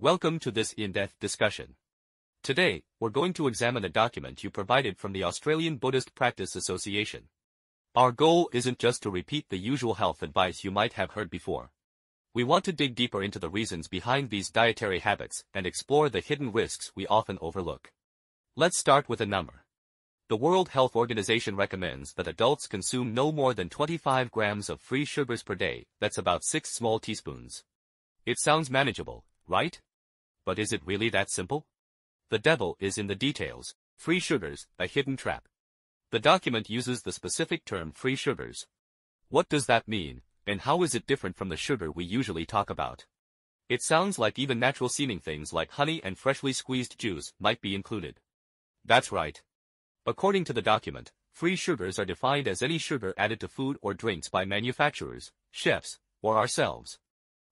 Welcome to this in-depth discussion. Today, we're going to examine a document you provided from the Australian Buddhist Practice Association. Our goal isn't just to repeat the usual health advice you might have heard before. We want to dig deeper into the reasons behind these dietary habits and explore the hidden risks we often overlook. Let's start with a number. The World Health Organization recommends that adults consume no more than 25 grams of free sugars per day. That's about 6 small teaspoons. It sounds manageable, right? But is it really that simple? The devil is in the details. Free sugars, a hidden trap. The document uses the specific term free sugars. What does that mean, and how is it different from the sugar we usually talk about? It sounds like even natural-seeming things like honey and freshly squeezed juice might be included. That's right. According to the document, free sugars are defined as any sugar added to food or drinks by manufacturers, chefs, or ourselves.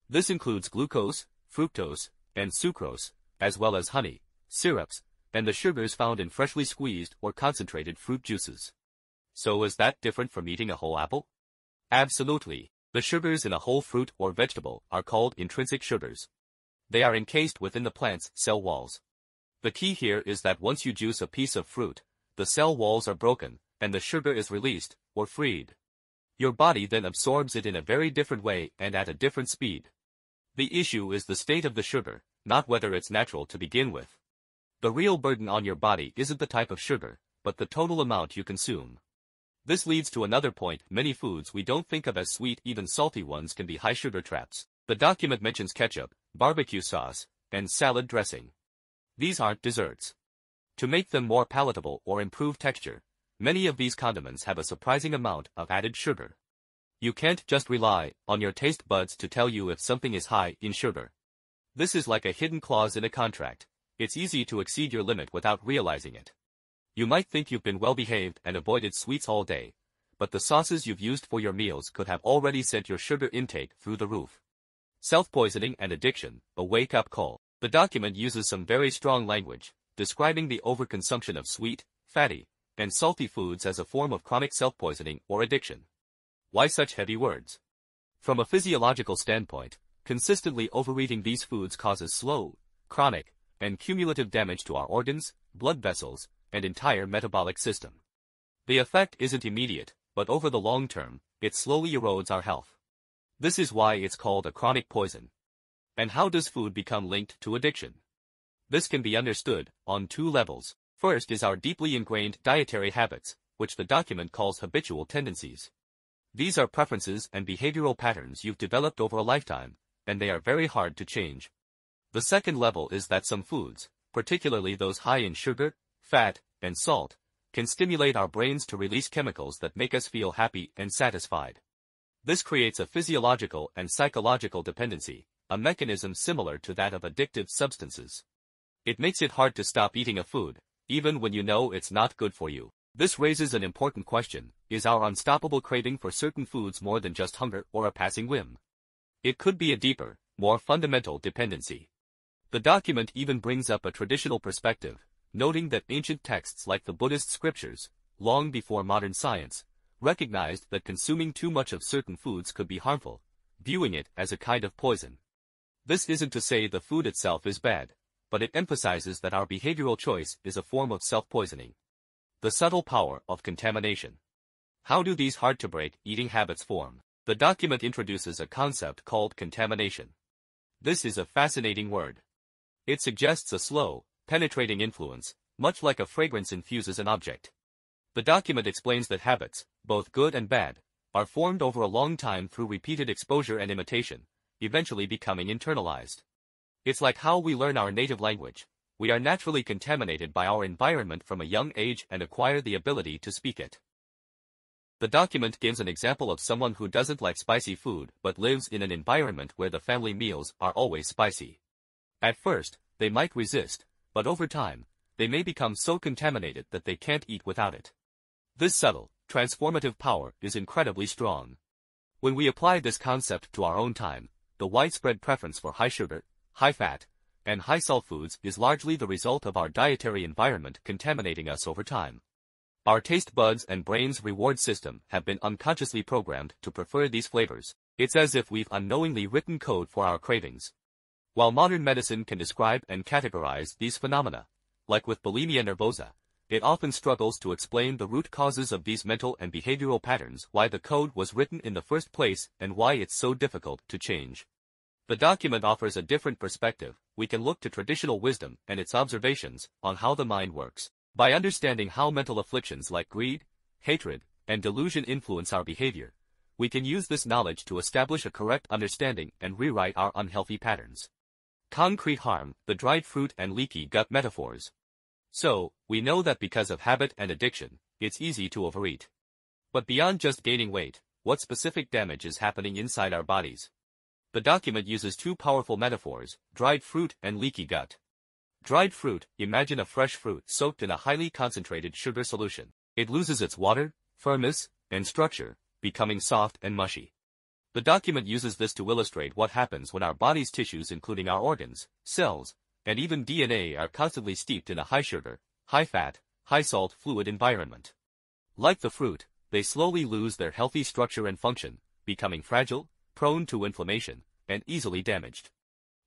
This includes glucose, fructose, and sucrose, as well as honey, syrups, and the sugars found in freshly squeezed or concentrated fruit juices. So is that different from eating a whole apple? Absolutely. The sugars in a whole fruit or vegetable are called intrinsic sugars. They are encased within the plant's cell walls. The key here is that once you juice a piece of fruit, the cell walls are broken, and the sugar is released, or freed. Your body then absorbs it in a very different way and at a different speed. The issue is the state of the sugar, not whether it's natural to begin with. The real burden on your body isn't the type of sugar, but the total amount you consume. This leads to another point: many foods we don't think of as sweet, even salty ones, can be high sugar traps. The document mentions ketchup, barbecue sauce, and salad dressing. These aren't desserts. To make them more palatable or improve texture, many of these condiments have a surprising amount of added sugar. You can't just rely on your taste buds to tell you if something is high in sugar. This is like a hidden clause in a contract. It's easy to exceed your limit without realizing it. You might think you've been well-behaved and avoided sweets all day, but the sauces you've used for your meals could have already sent your sugar intake through the roof. Self-poisoning and addiction, a wake-up call. The document uses some very strong language, describing the overconsumption of sweet, fatty, and salty foods as a form of chronic self-poisoning or addiction. Why such heavy words? From a physiological standpoint, consistently overeating these foods causes slow, chronic, and cumulative damage to our organs, blood vessels, and entire metabolic system. The effect isn't immediate, but over the long term, it slowly erodes our health. This is why it's called a chronic poison. And how does food become linked to addiction? This can be understood on two levels. First is our deeply ingrained dietary habits, which the document calls habitual tendencies. These are preferences and behavioral patterns you've developed over a lifetime, and they are very hard to change. The second level is that some foods, particularly those high in sugar, fat, and salt, can stimulate our brains to release chemicals that make us feel happy and satisfied. This creates a physiological and psychological dependency, a mechanism similar to that of addictive substances. It makes it hard to stop eating a food, even when you know it's not good for you. This raises an important question: is our unstoppable craving for certain foods more than just hunger or a passing whim? It could be a deeper, more fundamental dependency. The document even brings up a traditional perspective, noting that ancient texts like the Buddhist scriptures, long before modern science, recognized that consuming too much of certain foods could be harmful, viewing it as a kind of poison. This isn't to say the food itself is bad, but it emphasizes that our behavioral choice is a form of self-poisoning. The subtle power of contamination. How do these hard-to-break eating habits form? The document introduces a concept called contamination. This is a fascinating word. It suggests a slow, penetrating influence, much like a fragrance infuses an object. The document explains that habits, both good and bad, are formed over a long time through repeated exposure and imitation, eventually becoming internalized. It's like how we learn our native language. We are naturally contaminated by our environment from a young age and acquire the ability to speak it. The document gives an example of someone who doesn't like spicy food but lives in an environment where the family meals are always spicy. At first, they might resist, but over time, they may become so contaminated that they can't eat without it. This subtle, transformative power is incredibly strong. When we apply this concept to our own time, the widespread preference for high sugar, high fat, and high salt foods is largely the result of our dietary environment contaminating us over time. Our taste buds and brain's reward system have been unconsciously programmed to prefer these flavors. It's as if we've unknowingly written code for our cravings. While modern medicine can describe and categorize these phenomena, like with bulimia nervosa, it often struggles to explain the root causes of these mental and behavioral patterns, why the code was written in the first place, and why it's so difficult to change. The document offers a different perspective. We can look to traditional wisdom and its observations on how the mind works. By understanding how mental afflictions like greed, hatred, and delusion influence our behavior, we can use this knowledge to establish a correct understanding and rewrite our unhealthy patterns. Concrete harm, the dried fruit and leaky gut metaphors. So, we know that because of habit and addiction, it's easy to overeat. But beyond just gaining weight, what specific damage is happening inside our bodies? The document uses two powerful metaphors, dried fruit and leaky gut. Dried fruit, imagine a fresh fruit soaked in a highly concentrated sugar solution. It loses its water, firmness, and structure, becoming soft and mushy. The document uses this to illustrate what happens when our body's tissues, including our organs, cells, and even DNA, are constantly steeped in a high-sugar, high-fat, high-salt fluid environment. Like the fruit, they slowly lose their healthy structure and function, becoming fragile, prone to inflammation, and easily damaged.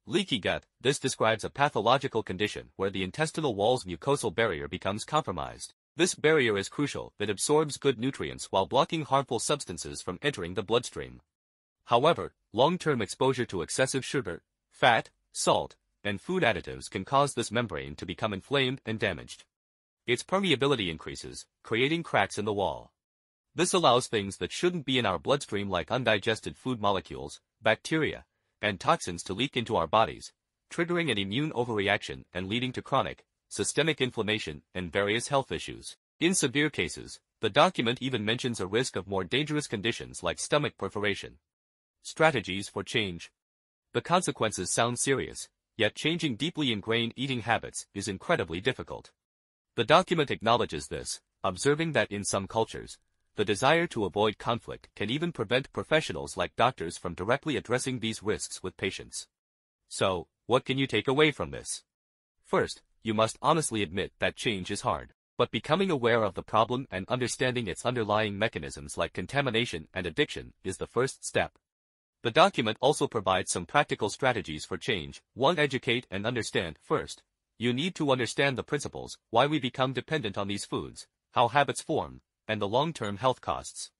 Leaky gut, this describes a pathological condition where the intestinal wall's mucosal barrier becomes compromised. This barrier is crucial. It absorbs good nutrients while blocking harmful substances from entering the bloodstream. However, long-term exposure to excessive sugar, fat, salt, and food additives can cause this membrane to become inflamed and damaged. Its permeability increases, creating cracks in the wall. This allows things that shouldn't be in our bloodstream like undigested food molecules, bacteria, and toxins to leak into our bodies, triggering an immune overreaction and leading to chronic, systemic inflammation and various health issues. In severe cases, the document even mentions a risk of more dangerous conditions like stomach perforation. Strategies for change. The consequences sound serious, yet changing deeply ingrained eating habits is incredibly difficult. The document acknowledges this, observing that in some cultures, the desire to avoid conflict can even prevent professionals like doctors from directly addressing these risks with patients. So, what can you take away from this? First, you must honestly admit that change is hard, but becoming aware of the problem and understanding its underlying mechanisms like contamination and addiction is the first step. The document also provides some practical strategies for change. 1. Educate and understand. First, you need to understand the principles, why we become dependent on these foods, how habits form, and the long-term health costs.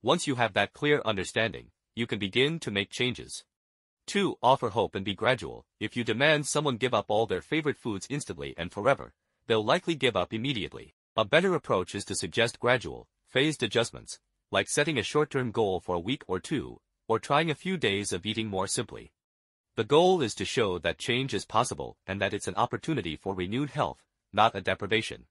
Once you have that clear understanding, you can begin to make changes. 2. Offer hope and be gradual. If you demand someone give up all their favorite foods instantly and forever, they'll likely give up immediately. A better approach is to suggest gradual, phased adjustments, like setting a short-term goal for a week or two, or trying a few days of eating more simply. The goal is to show that change is possible and that it's an opportunity for renewed health, not a deprivation.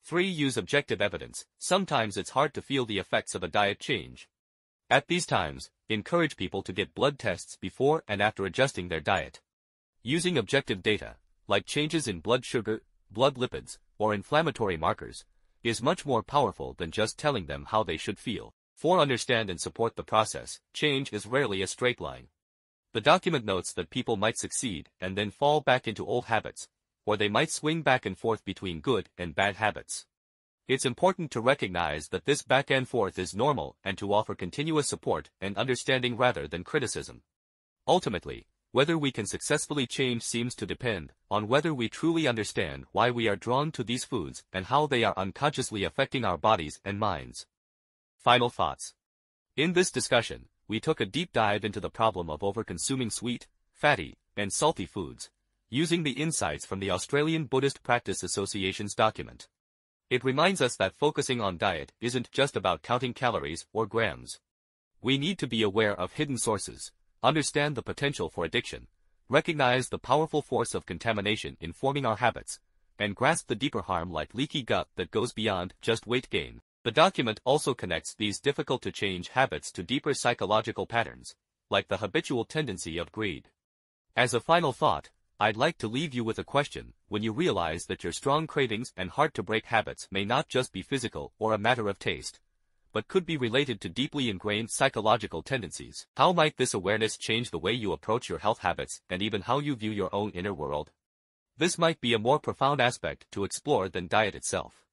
3. Use objective evidence. Sometimes it's hard to feel the effects of a diet change. At these times, encourage people to get blood tests before and after adjusting their diet. Using objective data, like changes in blood sugar, blood lipids, or inflammatory markers, is much more powerful than just telling them how they should feel. 4. Understand and support the process. Change is rarely a straight line. The document notes that people might succeed and then fall back into old habits, or they might swing back and forth between good and bad habits. It's important to recognize that this back and forth is normal and to offer continuous support and understanding rather than criticism. Ultimately, whether we can successfully change seems to depend on whether we truly understand why we are drawn to these foods and how they are unconsciously affecting our bodies and minds. Final thoughts. In this discussion, we took a deep dive into the problem of over-consuming sweet, fatty, and salty foods, using the insights from the Australian Buddhist Practice Association's document. It reminds us that focusing on diet isn't just about counting calories or grams. We need to be aware of hidden sources, understand the potential for addiction, recognize the powerful force of contamination informing our habits, and grasp the deeper harm like leaky gut that goes beyond just weight gain. The document also connects these difficult-to-change habits to deeper psychological patterns, like the habitual tendency of greed. As a final thought, I'd like to leave you with a question. When you realize that your strong cravings and hard-to-break habits may not just be physical or a matter of taste, but could be related to deeply ingrained psychological tendencies, how might this awareness change the way you approach your health habits and even how you view your own inner world? This might be a more profound aspect to explore than diet itself.